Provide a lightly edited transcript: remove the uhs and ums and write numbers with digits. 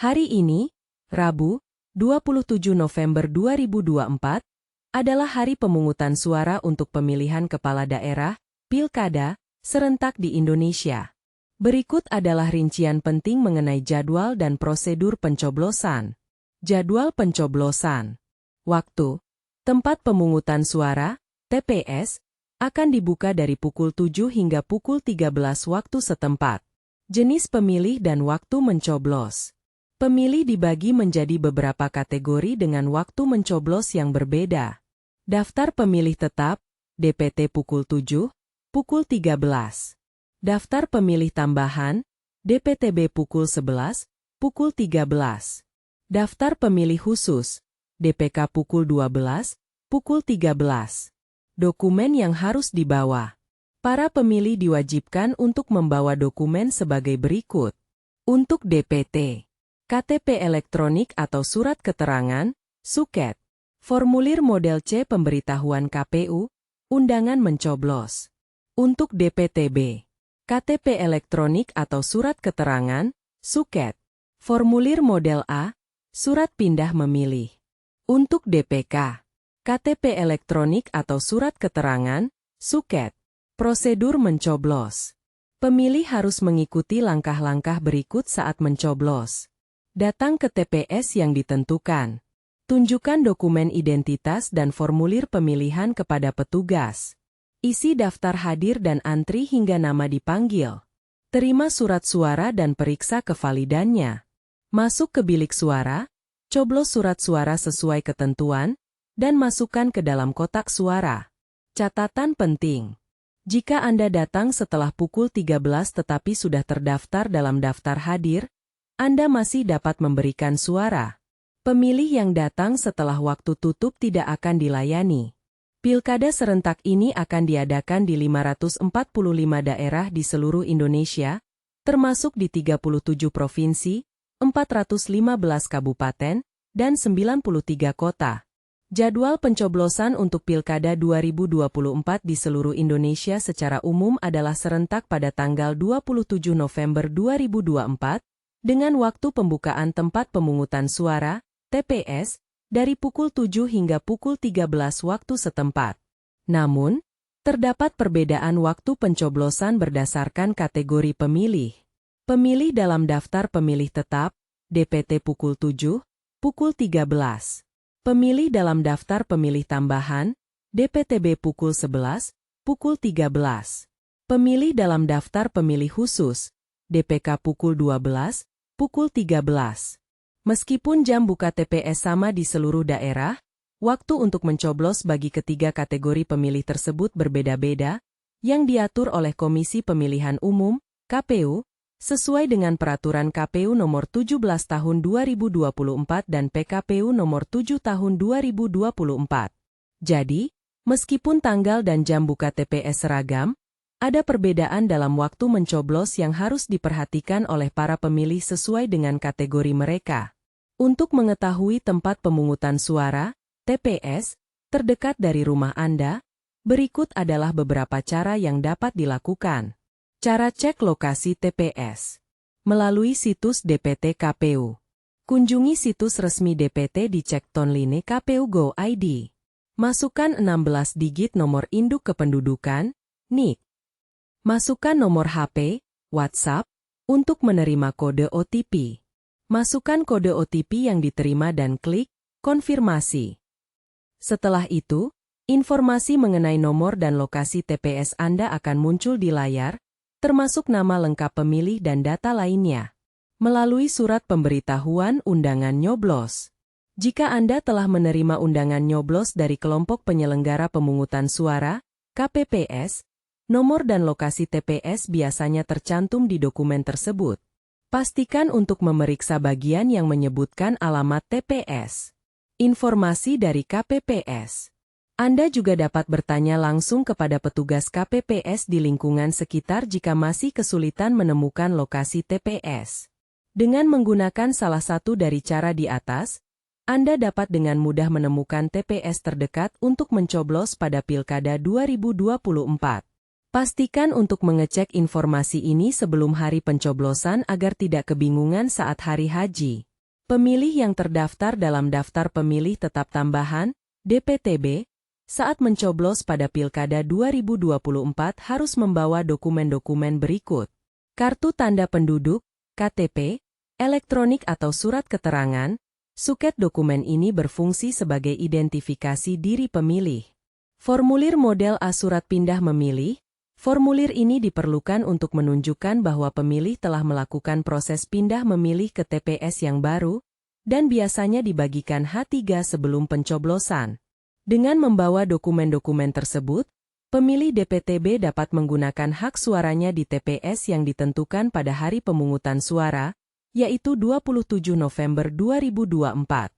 Hari ini, Rabu, 27 November 2024, adalah hari pemungutan suara untuk pemilihan kepala daerah, pilkada, serentak di Indonesia. Berikut adalah rincian penting mengenai jadwal dan prosedur pencoblosan. Jadwal pencoblosan. Waktu. Tempat pemungutan suara, TPS, akan dibuka dari pukul 7 hingga pukul 13 waktu setempat. Jenis pemilih dan waktu mencoblos. Pemilih dibagi menjadi beberapa kategori dengan waktu mencoblos yang berbeda. Daftar pemilih tetap, DPT pukul 7, pukul 13. Daftar pemilih tambahan, DPTB pukul 11, pukul 13. Daftar pemilih khusus, DPK pukul 12, pukul 13. Dokumen yang harus dibawa. Para pemilih diwajibkan untuk membawa dokumen sebagai berikut. Untuk DPT, KTP elektronik atau surat keterangan, suket. Formulir model C pemberitahuan KPU, undangan mencoblos. Untuk DPTB, KTP elektronik atau surat keterangan, suket. Formulir model A, surat pindah memilih. Untuk DPK, KTP elektronik atau surat keterangan, suket. Prosedur mencoblos. Pemilih harus mengikuti langkah-langkah berikut saat mencoblos. Datang ke TPS yang ditentukan. Tunjukkan dokumen identitas dan formulir pemilihan kepada petugas. Isi daftar hadir dan antri hingga nama dipanggil. Terima surat suara dan periksa kevalidannya. Masuk ke bilik suara, coblos surat suara sesuai ketentuan, dan masukkan ke dalam kotak suara. Catatan penting. Jika Anda datang setelah pukul 13 tetapi sudah terdaftar dalam daftar hadir, Anda masih dapat memberikan suara. Pemilih yang datang setelah waktu tutup tidak akan dilayani. Pilkada serentak ini akan diadakan di 545 daerah di seluruh Indonesia, termasuk di 37 provinsi, 415 kabupaten, dan 93 kota. Jadwal pencoblosan untuk Pilkada 2024 di seluruh Indonesia secara umum adalah serentak pada tanggal 27 November 2024, dengan waktu pembukaan tempat pemungutan suara, TPS, dari pukul 7 hingga pukul 13 waktu setempat. Namun, terdapat perbedaan waktu pencoblosan berdasarkan kategori pemilih. Pemilih dalam daftar pemilih tetap, DPT pukul 7, pukul 13. Pemilih dalam daftar pemilih tambahan, DPTB pukul 11, pukul 13. Pemilih dalam daftar pemilih khusus, DPK pukul 12, pukul 13. Meskipun jam buka TPS sama di seluruh daerah, waktu untuk mencoblos bagi ketiga kategori pemilih tersebut berbeda-beda, yang diatur oleh Komisi Pemilihan Umum, KPU, sesuai dengan Peraturan KPU Nomor 17 Tahun 2024 dan PKPU Nomor 7 Tahun 2024. Jadi, meskipun tanggal dan jam buka TPS seragam, ada perbedaan dalam waktu mencoblos yang harus diperhatikan oleh para pemilih sesuai dengan kategori mereka. Untuk mengetahui tempat pemungutan suara, TPS, terdekat dari rumah Anda, berikut adalah beberapa cara yang dapat dilakukan. Cara cek lokasi TPS. Melalui situs DPT KPU. Kunjungi situs resmi DPT di Cektonline KPU Go ID. Masukkan 16 digit nomor induk kependudukan, NIK. Masukkan nomor HP, WhatsApp, untuk menerima kode OTP. Masukkan kode OTP yang diterima dan klik konfirmasi. Setelah itu, informasi mengenai nomor dan lokasi TPS Anda akan muncul di layar, termasuk nama lengkap pemilih dan data lainnya. Melalui surat pemberitahuan undangan nyoblos. Jika Anda telah menerima undangan nyoblos dari kelompok penyelenggara pemungutan suara, KPPS, nomor dan lokasi TPS biasanya tercantum di dokumen tersebut. Pastikan untuk memeriksa bagian yang menyebutkan alamat TPS. Informasi dari KPPS. Anda juga dapat bertanya langsung kepada petugas KPPS di lingkungan sekitar jika masih kesulitan menemukan lokasi TPS. Dengan menggunakan salah satu dari cara di atas, Anda dapat dengan mudah menemukan TPS terdekat untuk mencoblos pada Pilkada 2024. Pastikan untuk mengecek informasi ini sebelum hari pencoblosan agar tidak kebingungan saat hari haji. Pemilih yang terdaftar dalam Daftar Pemilih Tetap Tambahan, DPTB, saat mencoblos pada Pilkada 2024 harus membawa dokumen-dokumen berikut. Kartu tanda penduduk, KTP, elektronik atau surat keterangan. Suket dokumen ini berfungsi sebagai identifikasi diri pemilih. Formulir model A surat pindah memilih. Formulir ini diperlukan untuk menunjukkan bahwa pemilih telah melakukan proses pindah memilih ke TPS yang baru, dan biasanya dibagikan H3 sebelum pencoblosan. Dengan membawa dokumen-dokumen tersebut, pemilih DPTB dapat menggunakan hak suaranya di TPS yang ditentukan pada hari pemungutan suara, yaitu 27 November 2024.